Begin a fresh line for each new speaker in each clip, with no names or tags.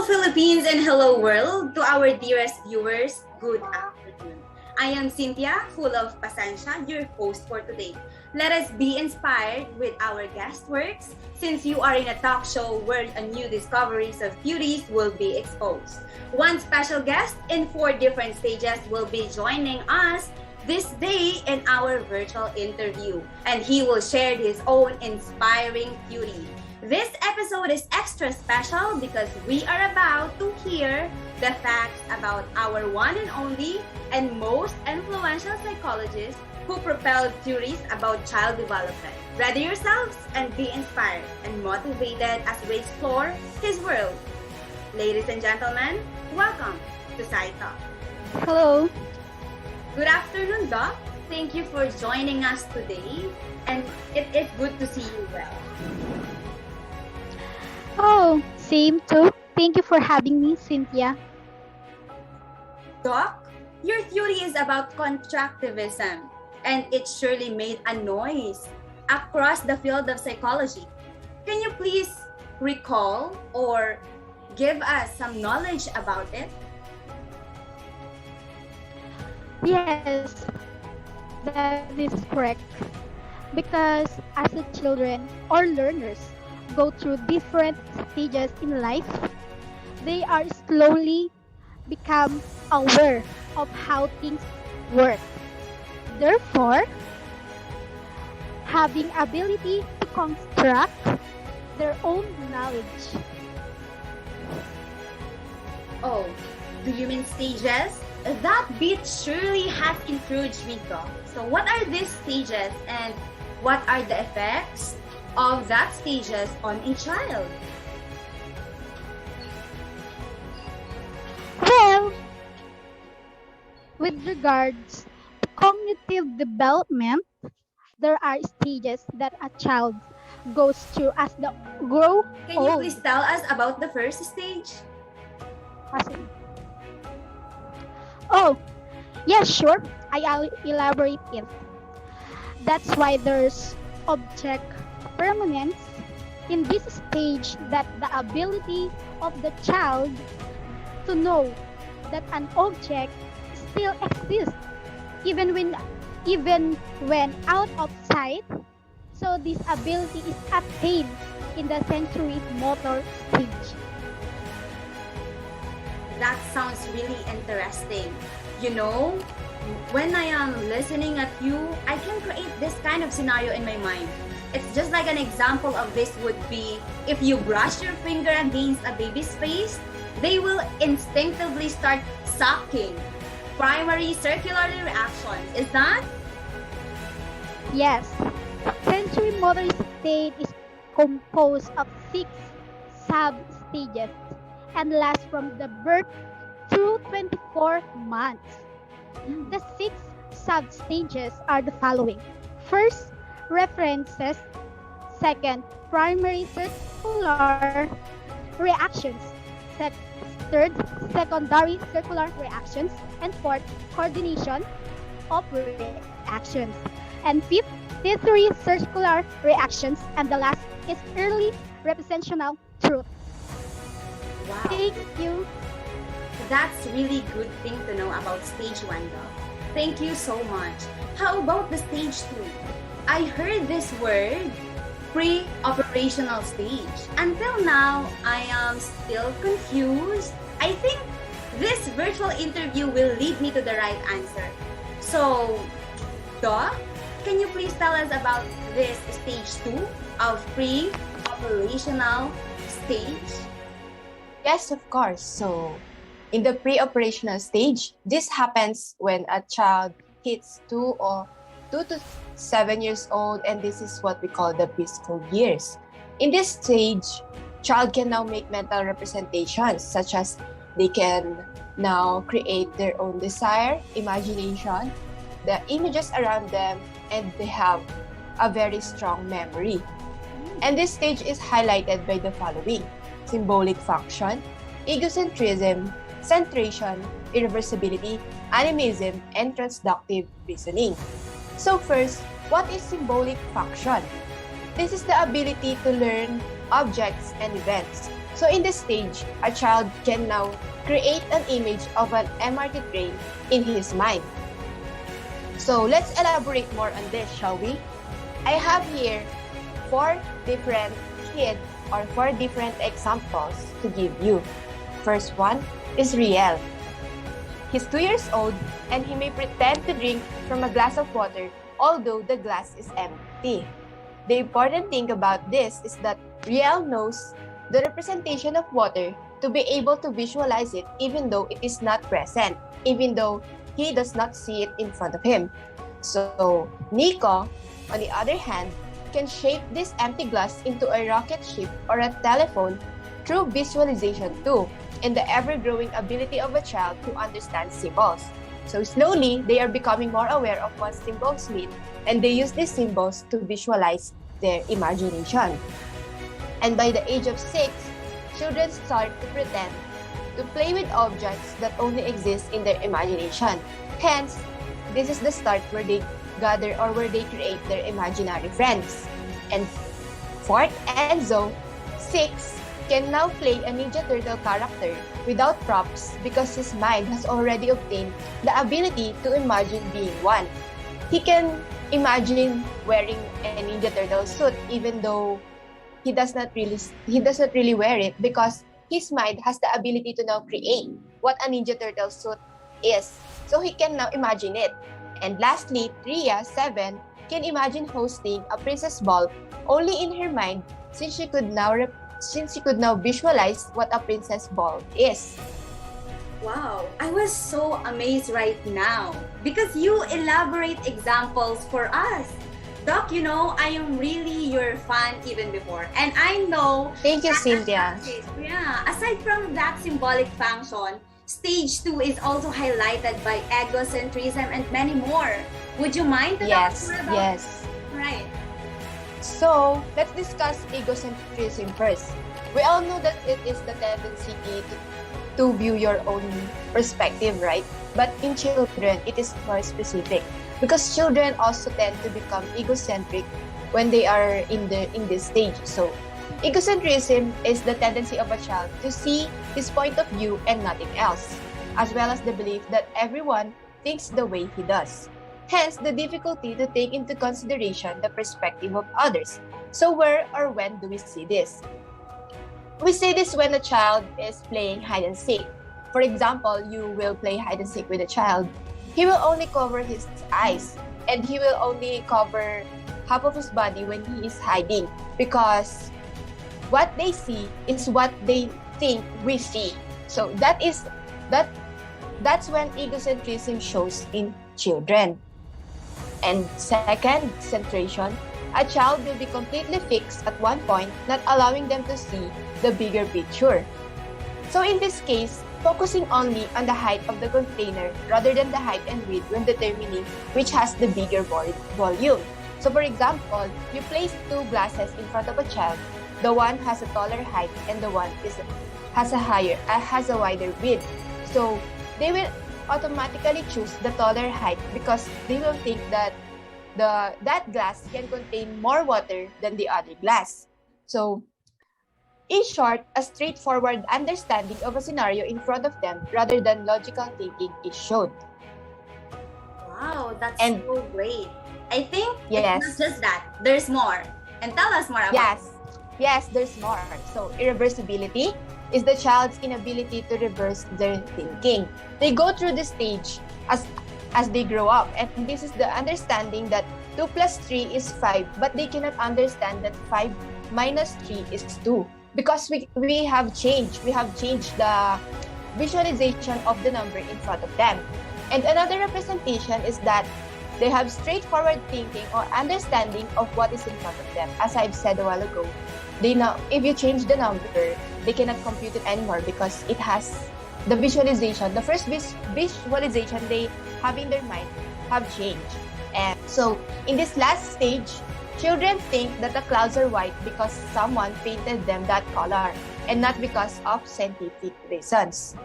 Philippines and hello world to our dearest viewers. Good afternoon. I am Cynthia, full of pasensya, your host for today. Let us be inspired with our guest works since you are in a talk show where a new discoveries of beauties will be exposed. One special guest in 4 different stages will be joining us this day in our virtual interview, and he will share his own inspiring beauty. This episode is extra special because we are about to hear the facts about our one and only and most influential psychologist who propelled theories about child development. Ready yourselves and be inspired and motivated as we explore his world. Ladies and gentlemen, welcome to Sci Talk.
Hello.
Good afternoon, Doc. Thank you for joining us today, and it is good to see you well.
Oh, same too. Thank you for having me, Cynthia.
Doc, your theory is about constructivism, and it surely made a noise across the field of psychology. Can you please recall or give us some knowledge about it?
Yes, that is correct. Because as a children or learners go through different stages in life, they are slowly become aware of how things work. Therefore, having ability to construct their own knowledge.
Oh, do you mean stages? That bit surely has encouraged me, Doc. So what are these stages and what are the effects of that stages on a child?
Well, with regards to cognitive development, there are stages that a child goes through as they grow
Can you
old.
please tell us about the first stage?
Oh, yes, sure. I'll elaborate it. That's why there's object permanence in this stage, that the ability of the child to know that an object still exists even when out of sight. So this ability is attained in the sensory motor stage.
That sounds really interesting. You know, when I am listening at you, I can create this kind of scenario in my mind. It's just like an example of this would be if you brush your finger against a baby's face, they will instinctively start sucking. Primary circular reaction. Is that?
Yes, sensory motor state is composed of 6 sub-stages and lasts from the birth through 24 months. The 6 sub-stages are the following. First, references. Second, primary circular reactions. Third, secondary circular reactions. And fourth, coordination of reactions. And fifth, tertiary circular reactions. And the last is early representational truth.
Wow.
Thank you.
That's really good thing to know about stage 1, Doc. Thank you so much. How about the stage 2? I heard this word, pre-operational stage. Until now, I am still confused. I think this virtual interview will lead me to the right answer. So, Doc, can you please tell us about this stage 2 of pre-operational stage?
Yes, of course. So, in the pre-operational stage, this happens when a child hits 2 to 7 years old, and this is what we call the preschool years. In this stage, child can now make mental representations, such as they can now create their own desire, imagination, the images around them, and they have a very strong memory. And this stage is highlighted by the following: symbolic function, egocentrism, centration, irreversibility, animism, and transductive reasoning. So first, what is symbolic function? This is the ability to learn objects and events. So in this stage, a child can now create an image of an MRT train in his mind. So let's elaborate more on this, shall we? I have here 4 different kids or 4 different examples to give you. First one is Riel. He's 2 years old and he may pretend to drink from a glass of water although the glass is empty. The important thing about this is that Riel knows the representation of water to be able to visualize it even though it is not present, even though he does not see it in front of him. So Nico, on the other hand, can shape this empty glass into a rocket ship or a telephone through visualization too, and the ever-growing ability of a child to understand symbols. So slowly, they are becoming more aware of what symbols mean, and they use these symbols to visualize their imagination. And by the age of 6, children start to pretend to play with objects that only exist in their imagination. Hence, this is the start where they gather or where they create their imaginary friends. And fourth, Enzo, 6, can now play a Ninja Turtle character without props because his mind has already obtained the ability to imagine being one. He can imagine wearing a Ninja Turtle suit even though he does not really wear it because his mind has the ability to now create what a Ninja Turtle suit is. So he can now imagine it. And lastly, Tria, 7, can imagine hosting a princess ball only in her mind since she could now visualize what a princess ball is.
Wow, I was so amazed right now because you elaborate examples for us. Doc, I am really your fan even before. And I know...
Thank you, Cynthia.
Aside from that symbolic function, stage 2 is also highlighted by ecocentrism and many more. Would you mind to talk more about
Yes.
Right.
So, let's discuss egocentrism first. We all know that it is the tendency to view your own perspective, right? But in children, it is more specific because children also tend to become egocentric when they are in this stage. So, egocentrism is the tendency of a child to see his point of view and nothing else, as well as the belief that everyone thinks the way he does. Hence, the difficulty to take into consideration the perspective of others. So where or when do we see this? We see this when a child is playing hide and seek. For example, you will play hide and seek with a child. He will only cover his eyes and he will only cover half of his body when he is hiding because what they see is what they think we see. So that's when egocentrism shows in children. And second, centration, a child will be completely fixed at one point, not allowing them to see the bigger picture. So in this case, focusing only on the height of the container rather than the height and width when determining which has the bigger volume. So for example, you place 2 glasses in front of a child. The one has a taller height and the one has a wider width. So they will automatically choose the taller height because they will think that that glass can contain more water than the other glass. So in short, a straightforward understanding of a scenario in front of them rather than logical thinking is shown.
Wow, that's so great. I think it's
Yes.
not just that. There's more. And tell us more about
Yes, there's more. So irreversibility is the child's inability to reverse their thinking. They go through this stage as they grow up, and this is the understanding that 2 plus 3 is 5, but they cannot understand that 5 minus 3 is 2 because we have changed the visualization of the number in front of them. And another representation is that they have straightforward thinking or understanding of what is in front of them. As I've said a while ago, they know if you change the number, they cannot compute it anymore because it has the visualization. The first visualization they have in their mind have changed. And so in this last stage, children think that the clouds are white because someone painted them that color and not because of scientific reasons.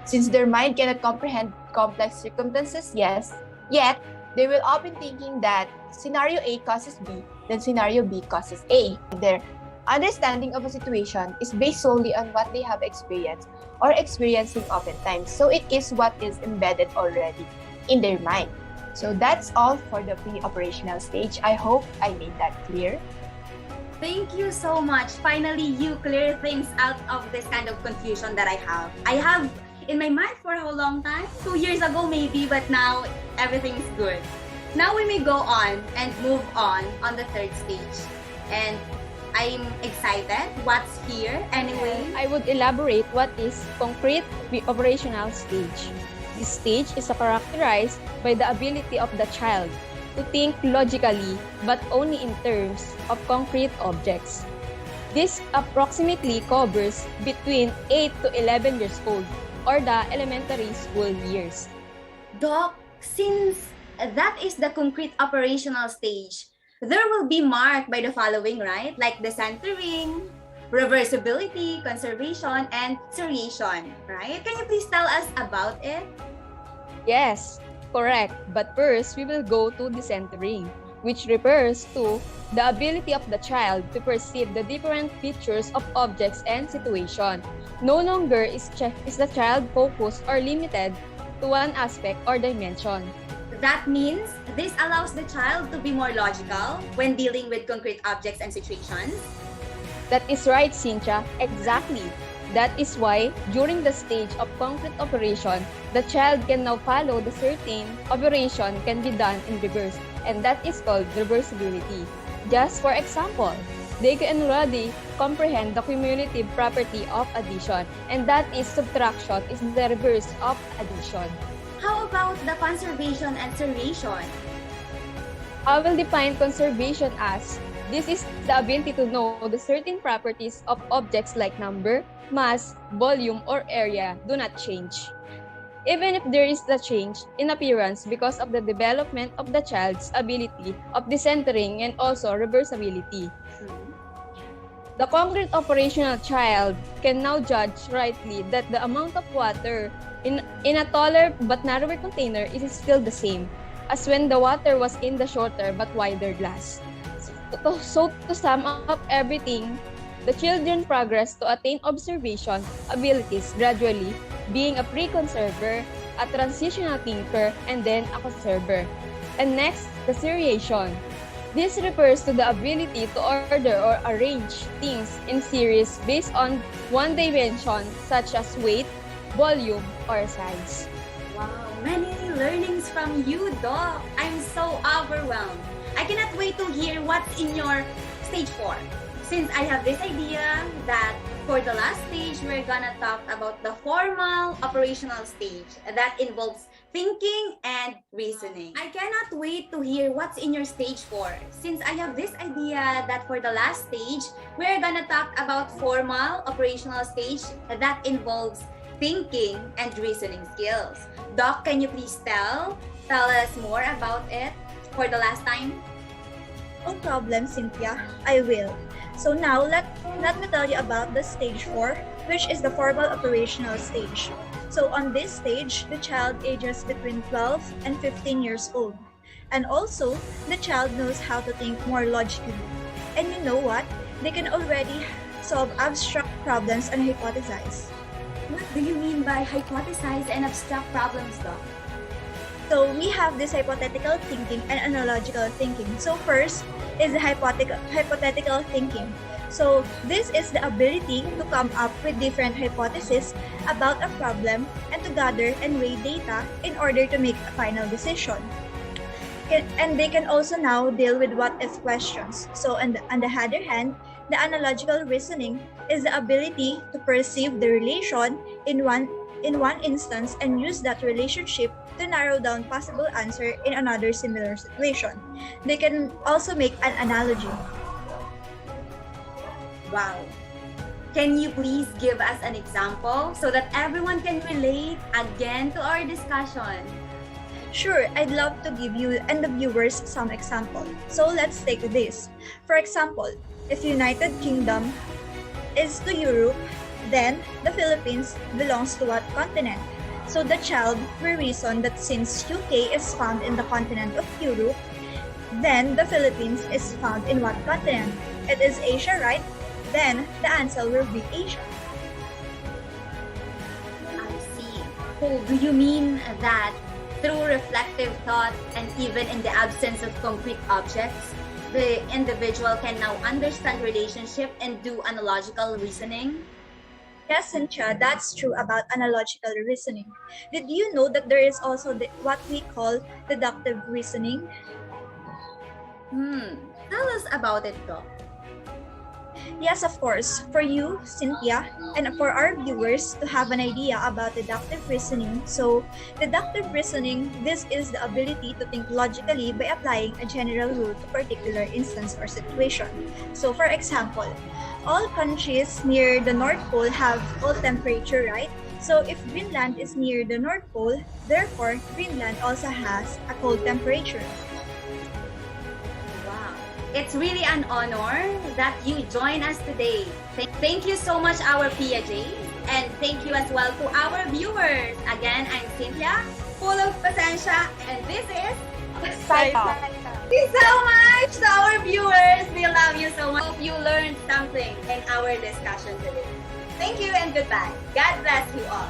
Since their mind cannot comprehend complex circumstances, yet they will often thinking that scenario A causes B, then scenario B causes A. Their Understanding of a situation is based solely on what they have experienced or experiencing oftentimes. So it is what is embedded already in their mind. So that's all for the pre-operational stage. I hope I made that clear.
Thank you so much. Finally, you clear things out of this kind of confusion that I have. I have in my mind for a long time, 2 years ago maybe, but now everything is good. Now we may go on and move on the third stage. And I'm excited what's here anyway.
I would elaborate what is concrete pre-operational stage. This stage is characterized by the ability of the child to think logically but only in terms of concrete objects. This approximately covers between 8 to 11 years old or the elementary school years.
Doc, since that is the concrete operational stage, there will be marked by the following, right? Like decentering, reversibility, conservation, and seriation, right? Can you please tell us about it?
Yes, correct. But first, we will go to decentering, which refers to the ability of the child to perceive the different features of objects and situation. No longer is the child focused or limited to one aspect or dimension.
That means this allows the child to be more logical when dealing with concrete objects and situations.
That is right, Cynthia. Exactly. That is why, during the stage of concrete operation, the child can now follow the certain operation can be done in reverse, and that is called reversibility. Just for example, they can already comprehend the cumulative property of addition, and that is subtraction is the reverse of addition.
How about the conservation and seriation?
I will define conservation as this is the ability to know the certain properties of objects like number, mass, volume, or area do not change. Even if there is a change in appearance because of the development of the child's ability of decentering and also reversibility. The concrete operational child can now judge rightly that the amount of water in a taller but narrower container is still the same as when the water was in the shorter but wider glass. So to sum up everything, the children progress to attain observation abilities gradually, being a pre-conserver, a transitional thinker, and then a conserver. And next, the seriation. This refers to the ability to order or arrange things in series based on one dimension such as weight, volume, or size.
Wow, many learnings from you, Doc. I'm so overwhelmed. I cannot wait to hear what's in your stage 4. Since I have this idea that for the last stage, we're gonna talk about the formal operational stage that involves thinking and reasoning. I cannot wait to hear what's in your stage 4. Since I have this idea that for the last stage, we're gonna talk about formal operational stage that involves thinking and reasoning skills. Doc, can you please tell us more about it for the last time?
No problem, Cynthia. I will. So now, let me tell you about the stage 4, which is the formal operational stage. So on this stage, the child ages between 12 and 15 years old. And also, the child knows how to think more logically. And you know what? They can already solve abstract problems and hypothesize.
What do you mean by hypothesize and abstract problems, Doc?
So we have this hypothetical thinking and analogical thinking. So first is the hypothetical thinking. So this is the ability to come up with different hypotheses about a problem and to gather and weigh data in order to make a final decision. And they can also now deal with what-if questions. So on the other hand, the analogical reasoning is the ability to perceive the relation in one instance and use that relationship to narrow down possible answer in another similar situation. They can also make an analogy.
Wow. Can you please give us an example so that everyone can relate again to our discussion?
Sure, I'd love to give you and the viewers some example. So let's take this. For example, if United Kingdom is to Europe, then the Philippines belongs to what continent? So the child will reason that since UK is found in the continent of Europe, then the Philippines is found in what continent? It is Asia, right? then the answer will be Asia.
I see. So do you mean that through reflective thought and even in the absence of concrete objects, the individual can now understand relationship and do analogical reasoning?
Yes, Cynthia, that's true about analogical reasoning. Did you know that there is also what we call deductive reasoning?
Tell us about it, Doc.
Yes, of course. For you, Cynthia, and for our viewers to have an idea about deductive reasoning. So, deductive reasoning, this is the ability to think logically by applying a general rule to particular instance or situation. So, for example, all countries near the North Pole have cold temperature, right? So, if Greenland is near the North Pole, therefore, Greenland also has a cold temperature.
Wow. It's really an honor that you join us today. Thank you so much, our Piaget, and thank you as well to our viewers. Again, I'm Cynthia, full of pasensya, and this is
Psycho.
Thank you so much to our viewers. We love you so much. Hope you learned something in our discussion today. Thank you and goodbye. God bless you all.